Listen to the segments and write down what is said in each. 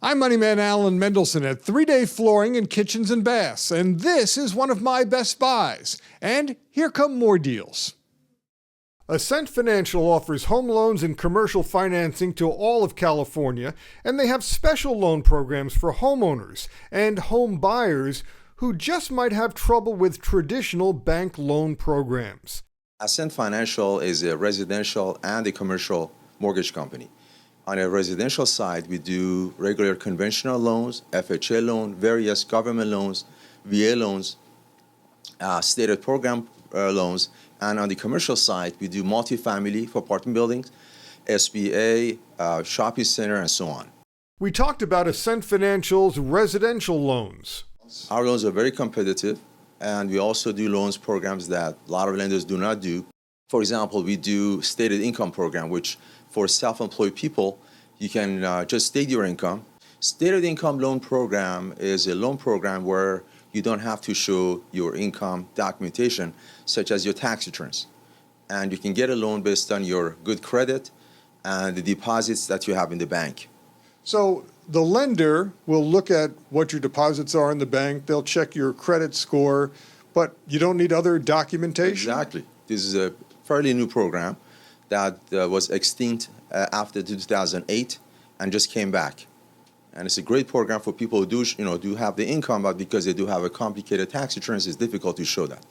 I'm Moneyman Alan Mendelson at 3-Day Flooring and Kitchens and Baths, and this is one of my best buys. And here come more deals. Ascent Financial offers home loans and commercial financing to all of California, and they have special loan programs for homeowners and home buyers who just might have trouble with traditional bank loan programs. Ascent Financial is a residential and a commercial mortgage company. On a residential side, we do regular conventional loans, FHA loan, various government loans, VA loans, stated program loans. And on the commercial side, we do multifamily for apartment buildings, SBA, shopping center, and so on. We talked about Ascent Financial's residential loans. Our loans are very competitive, and we also do loans programs that a lot of lenders do not do. For example, we do stated income program, which for self-employed people, you can just state your income. Stated income loan program is a loan program where you don't have to show your income documentation, such as your tax returns. And you can get a loan based on your good credit and the deposits that you have in the bank. So the lender will look at what your deposits are in the bank, they'll check your credit score, but you don't need other documentation? Exactly. This is a fairly new program that was extinct after 2008 and just came back. And it's a great program for people who do have the income, but because they do have a complicated tax returns, it's difficult to show that.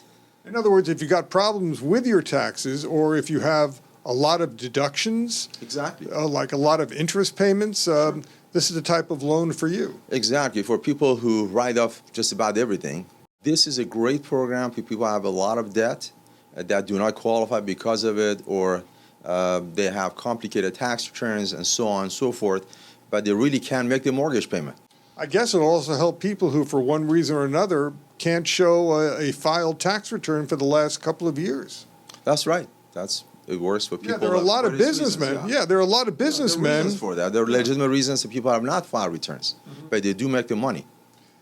In other words, if you got problems with your taxes, or if you have a lot of deductions, exactly, like a lot of interest payments, this is the type of loan for you. Exactly. For people who write off just about everything, this is a great program for people who have a lot of debt that do not qualify because of it, or they have complicated tax returns and so on and so forth, but they really can't make the mortgage payment. I guess it'll also help people who, for one reason or another, can't show a filed tax return for the last couple of years. That's right. It works for people. Yeah, there are a lot of businessmen. There are a lot of businessmen. There are reasons for that. There are legitimate reasons that people have not filed returns, but they do make the money.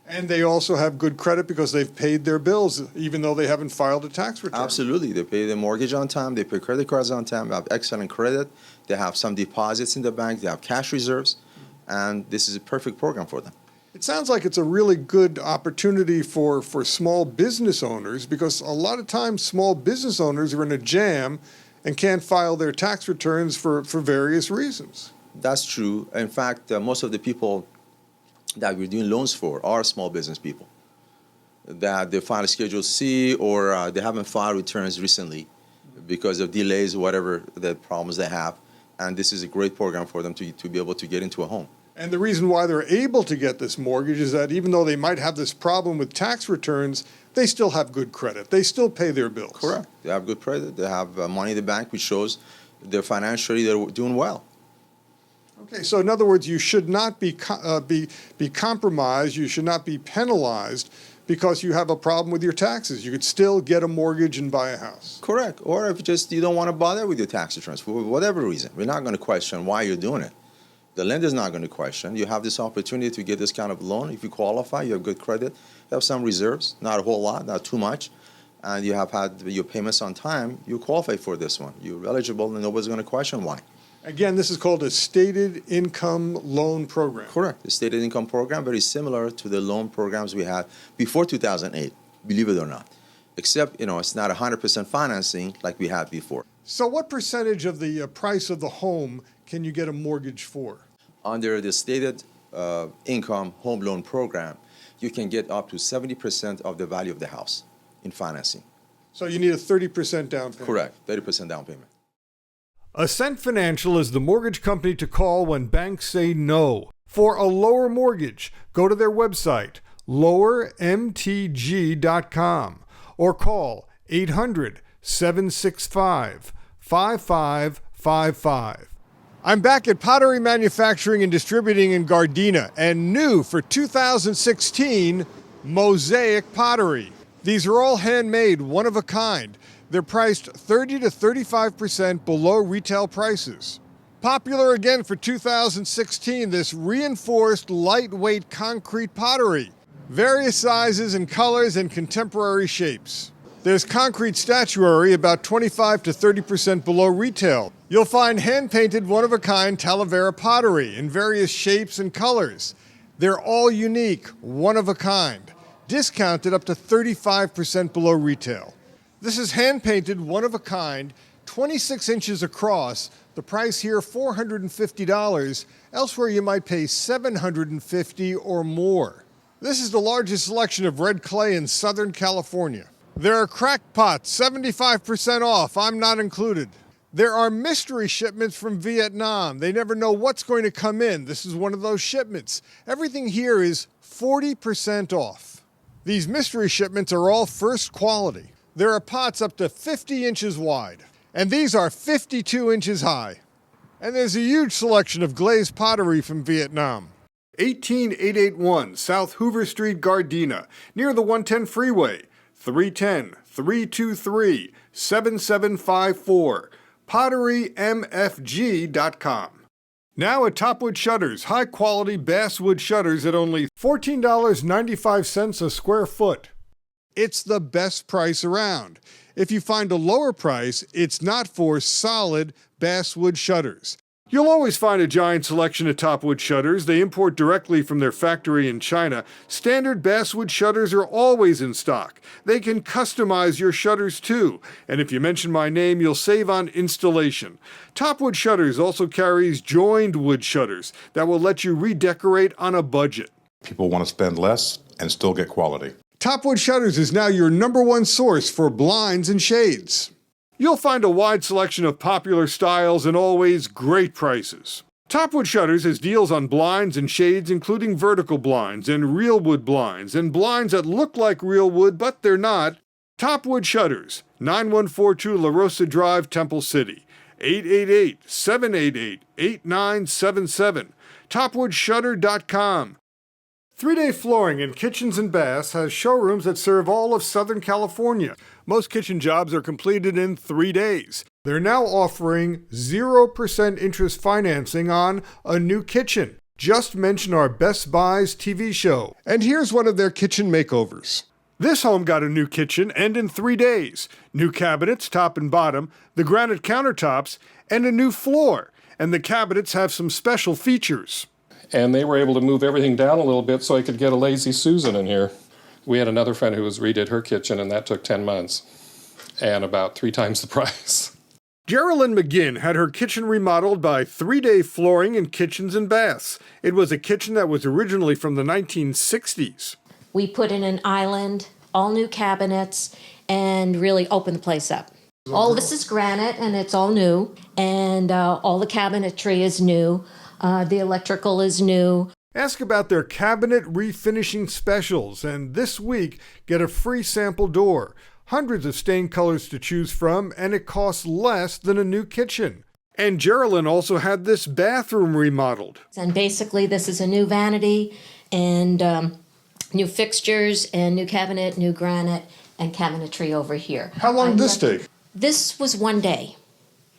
And they also have good credit because they've paid their bills, even though they haven't filed a tax return. Absolutely. They pay their mortgage on time. They pay credit cards on time. They have excellent credit. They have some deposits in the bank. They have cash reserves. And this is a perfect program for them. It sounds like it's a really good opportunity for small business owners, because a lot of times small business owners are in a jam and can't file their tax returns for various reasons. That's true. In fact, most of the people that we're doing loans for are small business people that they file a Schedule C, or they haven't filed returns recently because of delays or whatever the problems they have. And this is a great program for them to be able to get into a home. And the reason why they're able to get this mortgage is that even though they might have this problem with tax returns, they still have good credit. They still pay their bills. Correct. They have good credit. They have money in the bank, which shows they're financially doing well. Okay, so in other words, you should not be compromised. You should not be penalized because you have a problem with your taxes. You could still get a mortgage and buy a house. Correct. Or if you don't want to bother with your tax returns for whatever reason, we're not going to question why you're doing it. The lender's not going to question. You have this opportunity to get this kind of loan. If you qualify, you have good credit, you have some reserves, not a whole lot, not too much, and you have had your payments on time, you qualify for this one. You're eligible, and nobody's going to question why. Again, this is called a stated income loan program. Correct. The stated income program, very similar to the loan programs we had before 2008, believe it or not. Except, it's not 100% financing like we had before. So what percentage of the price of the home can you get a mortgage for? Under the stated income home loan program, you can get up to 70% of the value of the house in financing. So you need a 30% down payment? Correct, 30% down payment. Ascent Financial is the mortgage company to call when banks say no. For a lower mortgage, go to their website, lowermtg.com, or call 800-765-5555. I'm back at Pottery Manufacturing and Distributing in Gardena, and new for 2016, Mosaic Pottery. These are all handmade, one of a kind. They're priced 30 to 35% below retail prices. Popular again for 2016, this reinforced lightweight concrete pottery. Various sizes and colors and contemporary shapes. There's concrete statuary about 25 to 30% below retail. You'll find hand-painted one-of-a-kind Talavera pottery in various shapes and colors. They're all unique, one-of-a-kind, discounted up to 35% below retail. This is hand-painted one-of-a-kind, 26 inches across. The price here, $450. Elsewhere, you might pay $750 or more. This is the largest selection of red clay in Southern California. There are crack pots, 75% off. I'm not included. There are mystery shipments from Vietnam. They never know what's going to come in. This is one of those shipments. Everything here is 40% off. These mystery shipments are all first quality. There are pots up to 50 inches wide, and these are 52 inches high. And there's a huge selection of glazed pottery from Vietnam. 18881 South Hoover Street, Gardena, near the 110 freeway, 310-323-7754, potterymfg.com. Now at Topwood Shutters, high-quality basswood shutters at only $14.95 a square foot. It's the best price around. If you find a lower price, it's not for solid basswood shutters. You'll always find a giant selection of Topwood shutters. They import directly from their factory in China. Standard basswood shutters are always in stock. They can customize your shutters too. And if you mention my name, you'll save on installation. Topwood Shutters also carries joined wood shutters that will let you redecorate on a budget. People want to spend less and still get quality. Topwood Shutters is now your #1 source for blinds and shades. You'll find a wide selection of popular styles and always great prices. Topwood Shutters has deals on blinds and shades, including vertical blinds and real wood blinds and blinds that look like real wood, but they're not. Topwood Shutters, 9142 La Rosa Drive, Temple City, 888-788-8977, topwoodshutter.com. 3-Day Flooring in Kitchens and Baths has showrooms that serve all of Southern California. Most kitchen jobs are completed in 3 days. They're now offering 0% interest financing on a new kitchen. Just mention our Best Buys TV show. And here's one of their kitchen makeovers. This home got a new kitchen and in 3 days. New cabinets, top and bottom, the granite countertops, and a new floor. And the cabinets have some special features. And they were able to move everything down a little bit so I could get a Lazy Susan in here. We had another friend who redid her kitchen, and that took 10 months and about 3 times the price. Geraldine McGinn had her kitchen remodeled by 3-Day Flooring in Kitchens and Baths. It was a kitchen that was originally from the 1960s. We put in an island, all new cabinets, and really opened the place up. All this is granite, and it's all new, and all the cabinetry is new. The electrical is new. Ask about their cabinet refinishing specials, and this week, get a free sample door. Hundreds of stain colors to choose from, and it costs less than a new kitchen. And Geraldine also had this bathroom remodeled. And basically, this is a new vanity, and new fixtures, and new cabinet, new granite, and cabinetry over here. How long did this take? This was 1 day.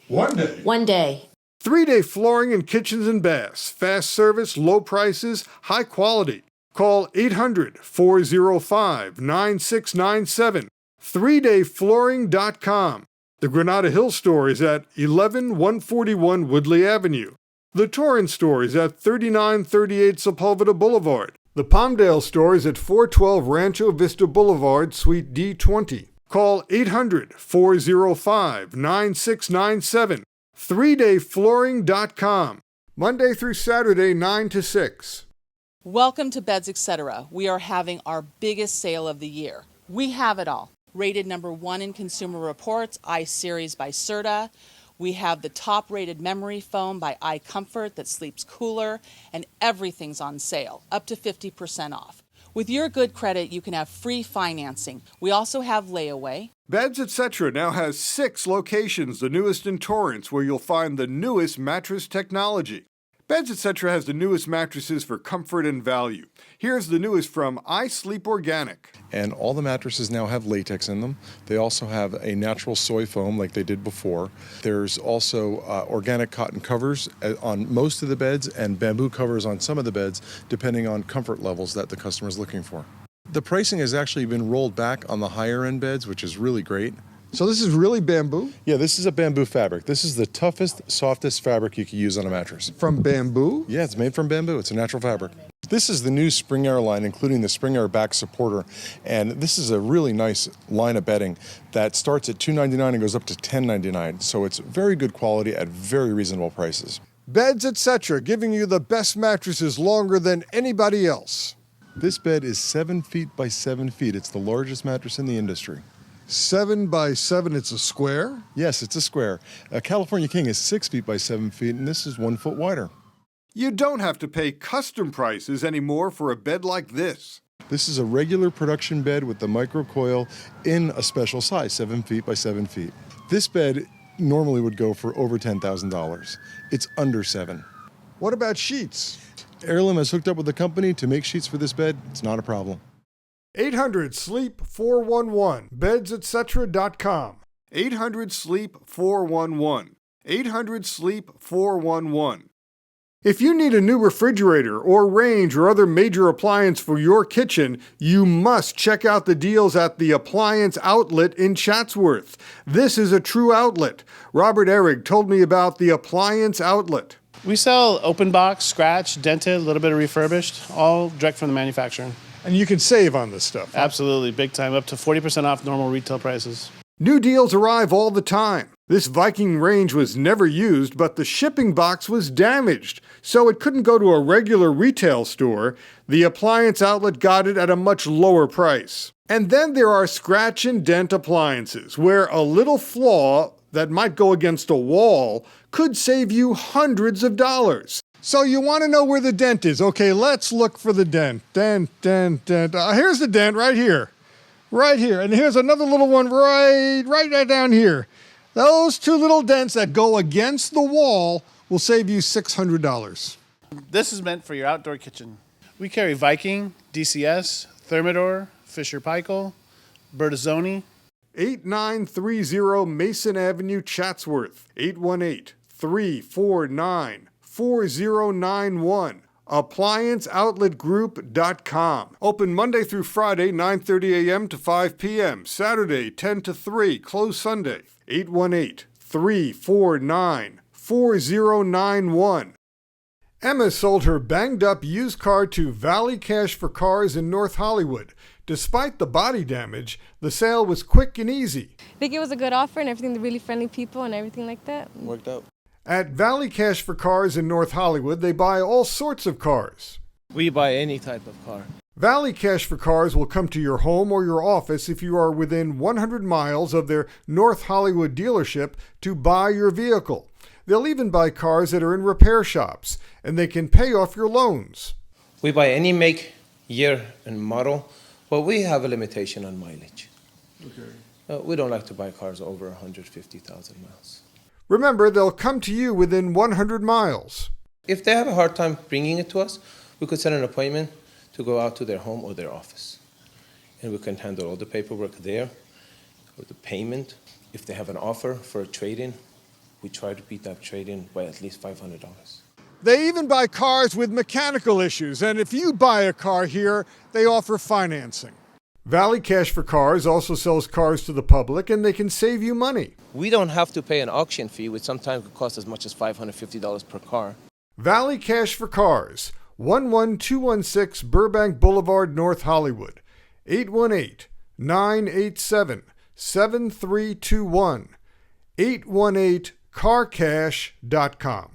1 day? 1 day. 3-Day Flooring in Kitchens and Baths. Fast service, low prices, high quality. Call 800-405-9697. 3dayflooring.com. The Granada Hill store is at 11141 Woodley Avenue. The Torrance store is at 3938 Sepulveda Boulevard. The Palmdale store is at 412 Rancho Vista Boulevard, Suite D20. Call 800-405-9697. 3dayflooring.com. Monday through Saturday, 9 to 6. Welcome to Beds Etc. We are having our biggest sale of the year. We have it all. Rated #1 in Consumer Reports, iSeries by Serta. We have the top-rated memory foam by iComfort that sleeps cooler, and everything's on sale, up to 50% off. With your good credit, you can have free financing. We also have layaway. Beds Etc. now has 6 locations, the newest in Torrance, where you'll find the newest mattress technology. Beds Etc. has the newest mattresses for comfort and value. Here's the newest from iSleep Organic. And all the mattresses now have latex in them. They also have a natural soy foam like they did before. There's also organic cotton covers on most of the beds and bamboo covers on some of the beds, depending on comfort levels that the customer is looking for. The pricing has actually been rolled back on the higher end beds, which is really great. So this is really bamboo? Yeah, this is a bamboo fabric. This is the toughest, softest fabric you could use on a mattress. From bamboo? Yeah, it's made from bamboo. It's a natural fabric. This is the new Spring Air line, including the Spring Air back supporter. And this is a really nice line of bedding that starts at $299 and goes up to $1099. So it's very good quality at very reasonable prices. Beds, etc., giving you the best mattresses longer than anybody else. This bed is 7 feet by 7 feet. It's the largest mattress in the industry. 7 by 7, it's a square? Yes, it's a square. A California King is 6 feet by 7 feet, and this is 1 foot wider. You don't have to pay custom prices anymore for a bed like this. This is a regular production bed with the micro coil in a special size, 7 feet by 7 feet. This bed normally would go for over $10,000. It's under $7,000. What about sheets? Heirloom has hooked up with the company to make sheets for this bed. It's not a problem. 800-SLEEP-411, bedsetc.com. 800-SLEEP-411. 800-SLEEP-411. If you need a new refrigerator or range or other major appliance for your kitchen, you must check out the deals at the Appliance Outlet in Chatsworth. This is a true outlet. Robert Ehrig told me about the Appliance Outlet. We sell open box, scratch, dented, a little bit of refurbished, all direct from the manufacturer. And you can save on this stuff. Absolutely, big time, up to 40% off normal retail prices. New deals arrive all the time. This Viking range was never used, but the shipping box was damaged, so it couldn't go to a regular retail store. The Appliance Outlet got it at a much lower price. And then there are scratch and dent appliances, where a little flaw that might go against a wall could save you hundreds of dollars. So you want to know where the dent is. Okay, let's look for the dent. Dent. Here's the dent right here. Right here. And here's another little one right down here. Those two little dents that go against the wall will save you $600. This is meant for your outdoor kitchen. We carry Viking, DCS, Thermador, Fisher-Paykel, Bertazzoni. 8930 Mason Avenue, Chatsworth. 818-349-4091. ApplianceOutletGroup.com. Open Monday through Friday, 9:30 a.m. to 5 p.m. Saturday, 10 to 3. Closed Sunday. 818-349-4091. Emma sold her banged-up used car to Valley Cash for Cars in North Hollywood. Despite the body damage, the sale was quick and easy. I think it was a good offer and everything, the really friendly people and everything like that. Worked out. At Valley Cash for Cars in North Hollywood, they buy all sorts of cars. We buy any type of car. Valley Cash for Cars will come to your home or your office if you are within 100 miles of their North Hollywood dealership to buy your vehicle. They'll even buy cars that are in repair shops, and they can pay off your loans. We buy any make, year, and model, but we have a limitation on mileage. Okay. We don't like to buy cars over 150,000 miles. Remember, they'll come to you within 100 miles. If they have a hard time bringing it to us, we could set an appointment to go out to their home or their office. And we can handle all the paperwork there, or the payment. If they have an offer for a trade-in, we try to beat that trade-in by at least $500. They even buy cars with mechanical issues, and if you buy a car here, they offer financing. Valley Cash for Cars also sells cars to the public, and they can save you money. We don't have to pay an auction fee, which sometimes could cost as much as $550 per car. Valley Cash for Cars, 11216 Burbank Boulevard, North Hollywood. 818-987-7321. 818-carcash.com.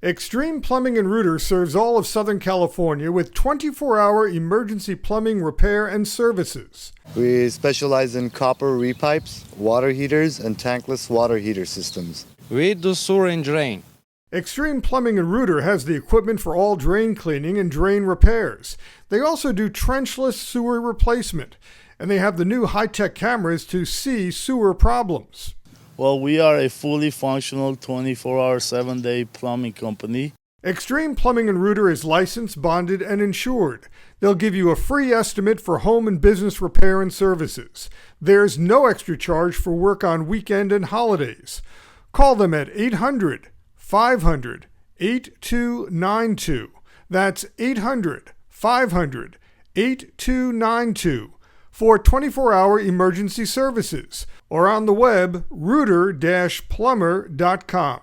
Extreme Plumbing and Rooter serves all of Southern California with 24-hour emergency plumbing repair and services. We specialize in copper repipes, water heaters, and tankless water heater systems. We do sewer and drain. Extreme Plumbing and Rooter has the equipment for all drain cleaning and drain repairs. They also do trenchless sewer replacement, and they have the new high-tech cameras to see sewer problems. Well, we are a fully functional 24-hour, 7-day plumbing company. Extreme Plumbing and Rooter is licensed, bonded, and insured. They'll give you a free estimate for home and business repair and services. There's no extra charge for work on weekend and holidays. Call them at 800-500-8292. That's 800-500-8292. for 24-hour emergency services, or on the web rooter-plumber.com.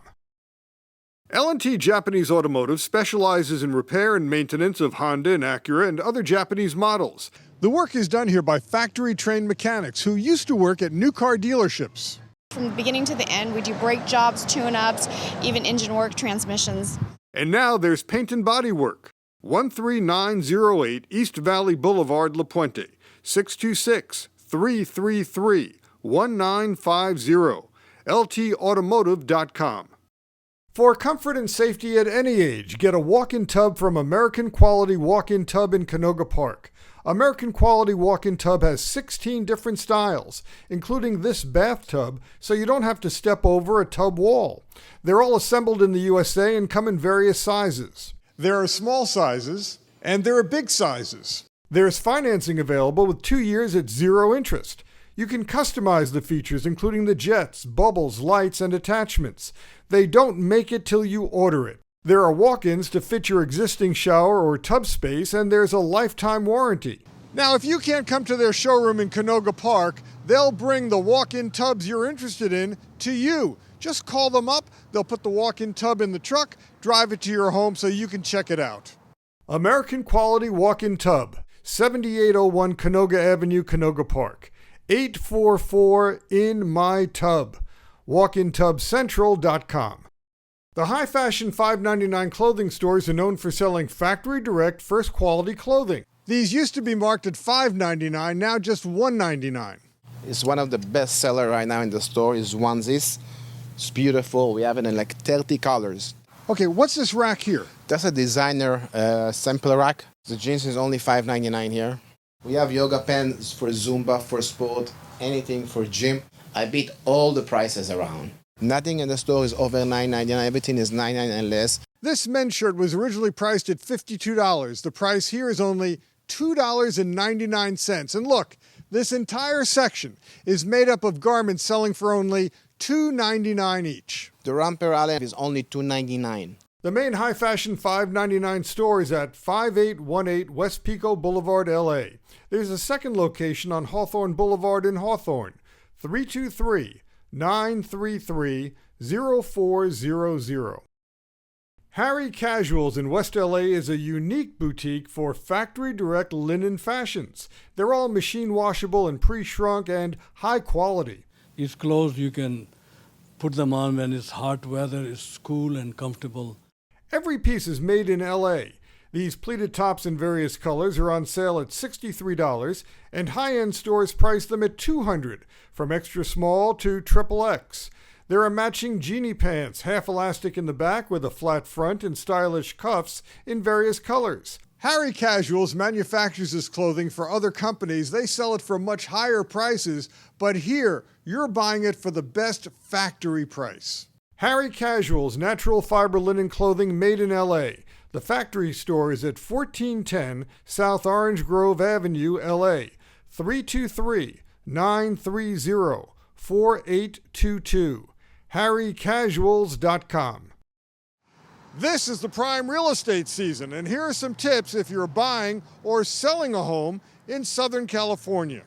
L&T Japanese Automotive specializes in repair and maintenance of Honda and Acura and other Japanese models. The work is done here by factory-trained mechanics who used to work at new car dealerships. From the beginning to the end, we do brake jobs, tune-ups, even engine work, transmissions. And now there's paint and body work. 13908 East Valley Boulevard, La Puente, 626-333-1950, ltautomotive.com. For comfort and safety at any age, get a walk-in tub from American Quality Walk-In Tub in Canoga Park. American Quality Walk-In Tub has 16 different styles, including this bathtub, so you don't have to step over a tub wall. They're all assembled in the USA and come in various sizes. There are small sizes, and there are big sizes. There's financing available with 2 years at 0 interest. You can customize the features, including the jets, bubbles, lights, and attachments. They don't make it till you order it. There are walk-ins to fit your existing shower or tub space, and there's a lifetime warranty. Now, if you can't come to their showroom in Canoga Park, they'll bring the walk-in tubs you're interested in to you. Just call them up. They'll put the walk-in tub in the truck, drive it to your home so you can check it out. American Quality Walk-In Tub, 7801 Canoga Avenue, Canoga Park. 844-IN-MY-TUB, walkintubcentral.com. The high-fashion $5.99 clothing stores are known for selling factory-direct, first-quality clothing. These used to be marked at $5.99, now just $1.99. It's one of the best sellers right now in the store is onesies. It's beautiful. We have it in like 30 colors. Okay, what's this rack here? That's a designer sample rack. The jeans is only $5.99 here. We have yoga pants for Zumba, for sport, anything for gym. I beat all the prices around. Nothing in the store is over $9.99. Everything is $9.99 and less. This men's shirt was originally priced at $52. The price here is only $2.99. And look, this entire section is made up of garments selling for only $2.99 each. The romper alley is only $2.99. The main high-fashion $5.99 store is at 5818 West Pico Boulevard, LA. There's a second location on Hawthorne Boulevard in Hawthorne, 323-933-0400. Harry Casuals in West LA is a unique boutique for factory-direct linen fashions. They're all machine washable and pre-shrunk and high quality. These clothes you can put them on when it's hot weather, it's cool and comfortable. Every piece is made in LA. These pleated tops in various colors are on sale at $63, and high-end stores price them at $200, from extra small to XXX. There are matching genie pants, half elastic in the back with a flat front and stylish cuffs in various colors. Harry Casuals manufactures this clothing for other companies. They sell it for much higher prices, but here, you're buying it for the best factory price. Harry Casuals natural fiber linen clothing made in LA. The factory store is at 1410 South Orange Grove Avenue, LA. 323-930-4822. harrycasuals.com. This is the prime real estate season, and here are some tips if you're buying or selling a home in Southern California.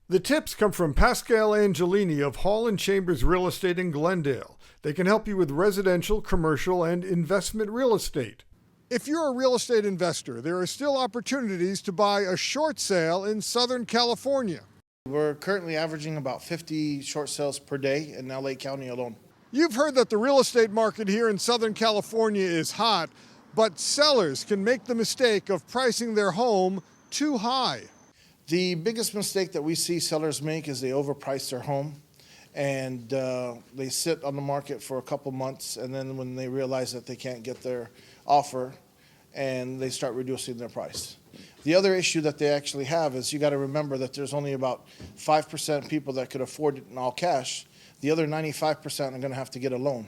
The tips come from Pascal Angelini of Hall & Chambers Real Estate in Glendale. They can help you with residential, commercial, and investment real estate. If you're a real estate investor, there are still opportunities to buy a short sale in Southern California. We're currently averaging about 50 short sales per day in LA County alone. You've heard that the real estate market here in Southern California is hot, but sellers can make the mistake of pricing their home too high. The biggest mistake that we see sellers make is they overprice their home, and they sit on the market for a couple months, and then when they realize that they can't get their offer, and they start reducing their price. The other issue that they actually have is you got to remember that there's only about 5% people that could afford it in all cash. The other 95% are going to have to get a loan.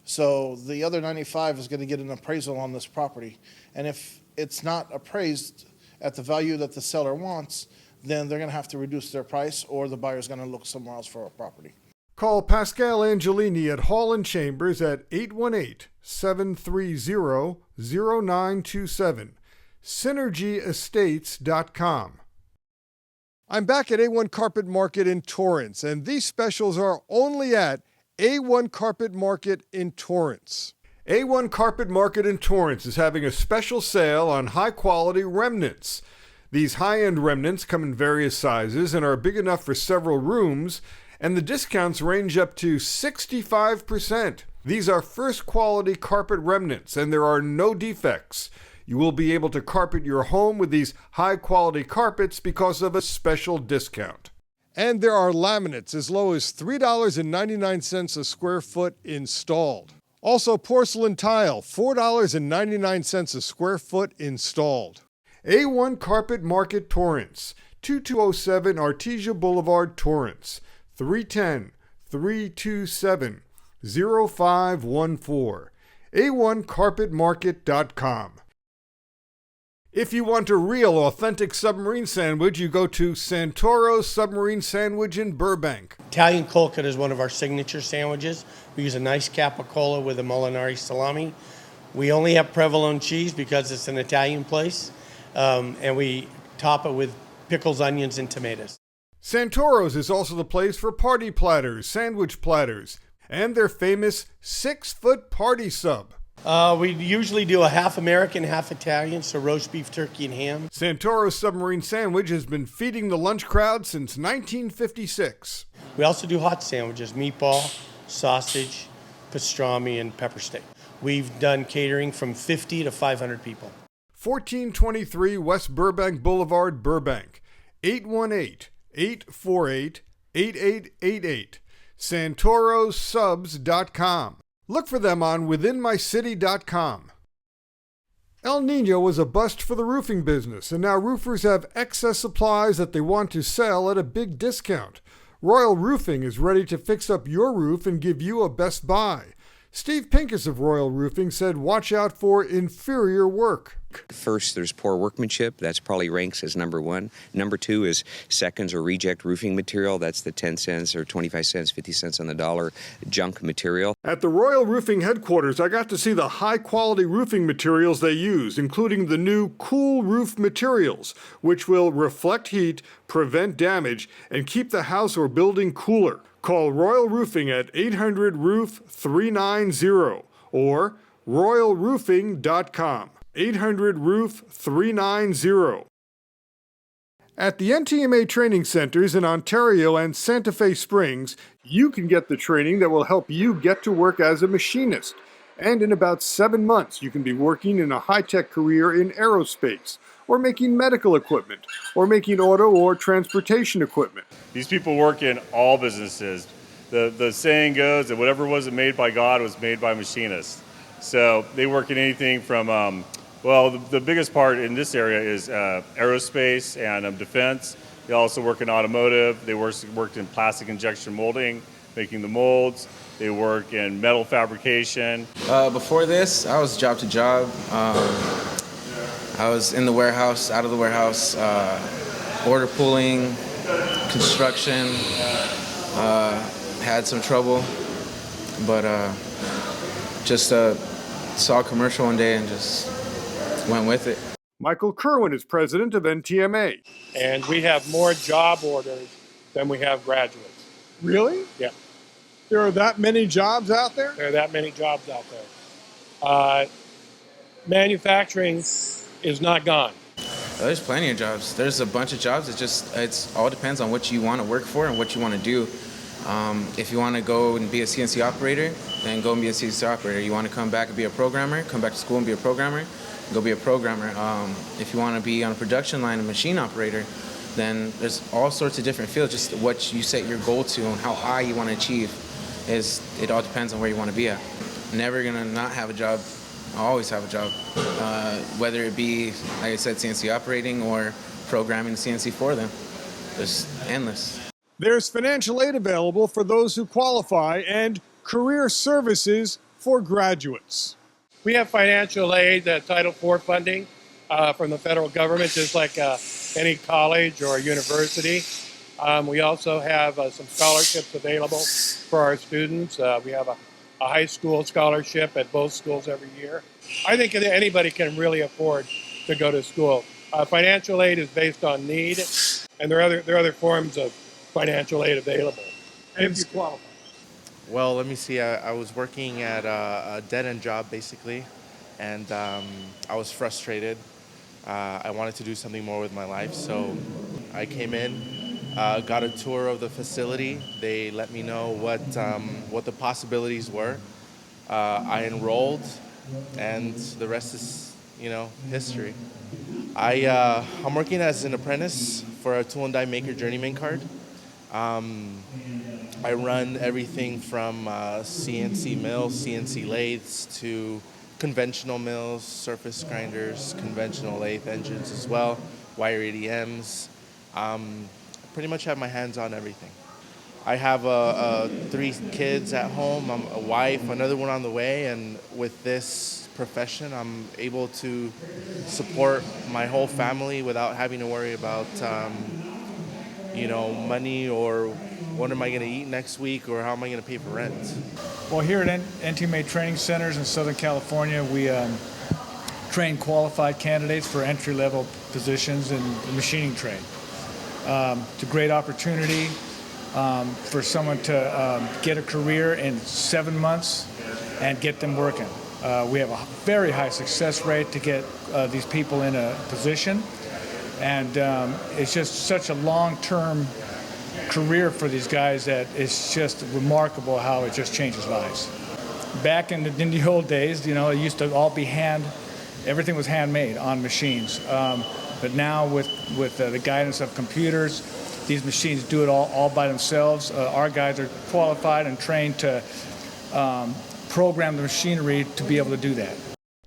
So the other 95 is going to get an appraisal on this property. And if it's not appraised at the value that the seller wants, then they're going to have to reduce their price, or the buyer's going to look somewhere else for a property. Call Pascal Angelini at Hall & Chambers at 818-730-0927. SynergyEstates.com. I'm back at A1 Carpet Market in Torrance, and these specials are only at A1 Carpet Market in Torrance. A1 Carpet Market in Torrance is having a special sale on high-quality remnants. These high-end remnants come in various sizes and are big enough for several rooms, and the discounts range up to 65%. These are first-quality carpet remnants, and there are no defects. You will be able to carpet your home with these high-quality carpets because of a special discount. And there are laminates as low as $3.99 a square foot installed. Also porcelain tile, $4.99 a square foot installed. A1 Carpet Market Torrance, 2207 Artesia Boulevard, Torrance, 310-327-0514. A1carpetmarket.com. If you want a real, authentic submarine sandwich, you go to Santoro's Submarine Sandwich in Burbank. Italian cold cut is one of our signature sandwiches. We use a nice capicola with a Molinari salami. We only have provolone cheese because it's an Italian place, and we top it with pickles, onions, and tomatoes. Santoro's is also the place for party platters, sandwich platters, and their famous 6-foot party sub. We usually do a half American, half Italian, so roast beef, turkey, and ham. Santoro's Submarine Sandwich has been feeding the lunch crowd since 1956. We also do hot sandwiches, meatball, sausage, pastrami, and pepper steak. We've done catering from 50 to 500 people. 1423 West Burbank Boulevard, Burbank. 818-848-8888. SantoroSubs.com. Look for them on WithinMyCity.com. El Nino was a bust for the roofing business, and now roofers have excess supplies that they want to sell at a big discount. Royal Roofing is ready to fix up your roof and give you a best buy. Steve Pincus of Royal Roofing said watch out for inferior work. First, there's poor workmanship. That's probably ranks as number one. Number two is seconds or reject roofing material. That's the 10 cents or 25 cents, 50 cents on the dollar junk material. At the Royal Roofing headquarters, I got to see the high-quality roofing materials they use, including the new Cool Roof materials, which will reflect heat, prevent damage, and keep the house or building cooler. Call Royal Roofing at 800-ROOF-390 or royalroofing.com. 800-ROOF-390. At the NTMA training centers in Ontario and Santa Fe Springs, you can get the training that will help you get to work as a machinist. And in about 7 months, you can be working in a high-tech career in aerospace, or making medical equipment, or making auto or transportation equipment. These people work in all businesses. The saying goes that whatever wasn't made by God was made by machinists. So they work in anything from, the biggest part in this area is aerospace and defense. They also work in automotive. They worked in plastic injection molding, making the molds. They work in metal fabrication. Before this, I was job to job. I was in the warehouse, out of the warehouse, order pulling, construction. Had some trouble, but just saw a commercial one day and just went with it. Michael Kerwin is president of NTMA. And we have more job orders than we have graduates. Really? Yeah. There are that many jobs out there? There are that many jobs out there. Manufacturing is not gone. There's plenty of jobs. There's a bunch of jobs. It all depends on what you want to work for and what you want to do. If you want to go and be a CNC operator, then go and be a CNC operator. You want to come back and be a programmer, come back to school and be a programmer, go be a programmer. If you want to be on a production line, a machine operator, then there's all sorts of different fields. Just what you set your goal to and how high you want to achieve it all depends on where you want to be at. Never gonna not have a job. I always have a job, whether it be, like I said, CNC operating or programming CNC for them. Just endless. There's financial aid available for those who qualify and career services for graduates. We have financial aid, Title IV funding from the federal government, just like any college or university. We also have some scholarships available for our students. We have a high school scholarship at both schools every year. I think anybody can really afford to go to school. Financial aid is based on need, and there are other forms of financial aid available if you qualify. Well, let me see. I was working at a dead-end job, basically, and I was frustrated. I wanted to do something more with my life, so I came in, got a tour of the facility. They let me know what the possibilities were. I enrolled, and the rest is, history. I'm working as an apprentice for a tool and die maker journeyman card. I run everything from CNC mills, CNC lathes, to conventional mills, surface grinders, conventional lathe engines as well, wire ADMs. I pretty much have my hands on everything. I have 3 kids at home, a wife, another one on the way, and with this profession, I'm able to support my whole family without having to worry about money, or what am I going to eat next week, or how am I going to pay for rent. Well, here at NTMA Training Centers in Southern California, we train qualified candidates for entry-level positions in the machining trade. It's a great opportunity for someone to get a career in 7 months and get them working. We have a very high success rate to get these people in a position, and it's just such a long-term career for these guys that it's just remarkable how it just changes lives. Back in the old days, it used to all be everything was handmade on machines. But now with the guidance of computers, these machines do it all by themselves. Our guys are qualified and trained to program the machinery to be able to do that.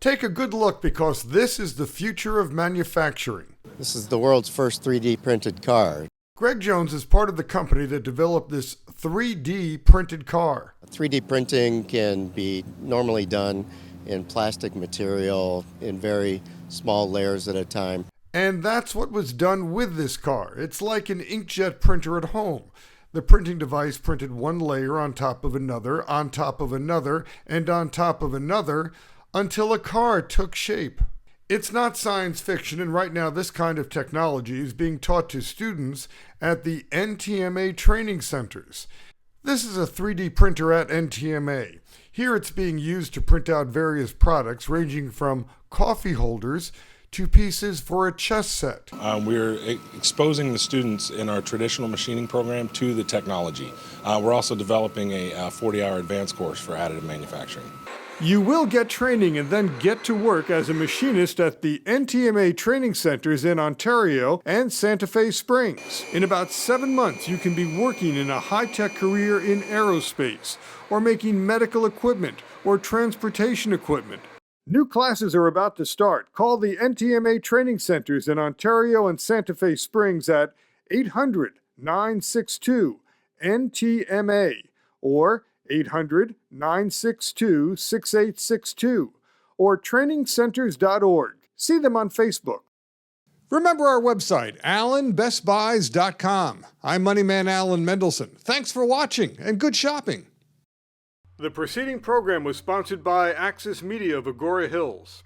Take a good look, because this is the future of manufacturing. This is the world's first 3D printed car. Greg Jones is part of the company that developed this 3D printed car. 3D printing can be normally done in plastic material in very small layers at a time. And that's what was done with this car. It's like an inkjet printer at home. The printing device printed one layer on top of another, on top of another, and on top of another, until a car took shape. It's not science fiction, and right now this kind of technology is being taught to students at the NTMA training centers. This is a 3D printer at NTMA. Here it's being used to print out various products ranging from coffee holders to pieces for a chess set. We're exposing the students in our traditional machining program to the technology. We're also developing a 40-hour advanced course for additive manufacturing. You will get training and then get to work as a machinist at the NTMA training centers in Ontario and Santa Fe Springs. In about 7 months, you can be working in a high-tech career in aerospace, or making medical equipment or transportation equipment. New classes are about to start. Call the NTMA training centers in Ontario and Santa Fe Springs at 800-962-NTMA or 800-962-6862 or trainingcenters.org. See them on Facebook. Remember our website, allenbestbuys.com. I'm Moneyman Alan Mendelson. Thanks for watching and good shopping. The preceding program was sponsored by Axis Media of Agora Hills.